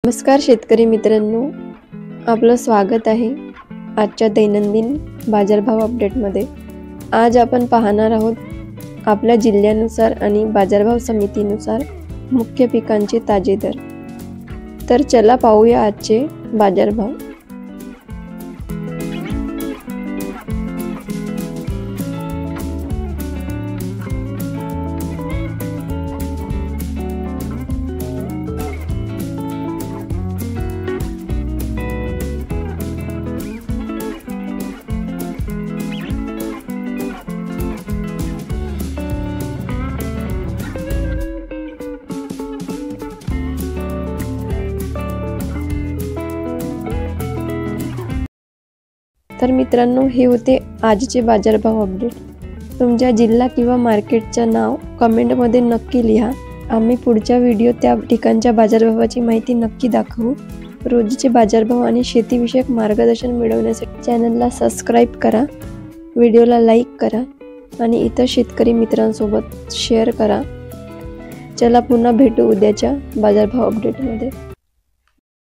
नमस्कार शेतकरी मित्रांनो, आपलं स्वागत आहे आजच्या दैनंदिन बाजारभाव अपडेटमध्ये। आज आपण पाहणार आहोत आपल्या जिल्ह्यानुसार आणि बाजारभाव समितीनुसार मुख्य पिकांचे ताजे दर। तर चला पाहूया आजचे बाजारभाव। तर मित्रांनो, हे होते आजचे बाजारभाव अपडेट। तुमच्या जिल्हा किंवा मार्केटचं नाव कमेंटमध्ये नक्की लिहा। आम्ही पुढच्या व्हिडिओ त्या ठिकाणच्या बाजारभावाची माहिती नक्की दाखवू। रोजचे बाजारभाव आणि शेतीविषयक मार्गदर्शन मिळवण्यासाठी चॅनलला सबस्क्राइब करा, व्हिडिओला लाईक करा आणि इतर शेतकरी मित्रांसोबत शेअर करा। चला पुन्हा भेटू उद्याच्या बाजारभाव अपडेटमध्ये।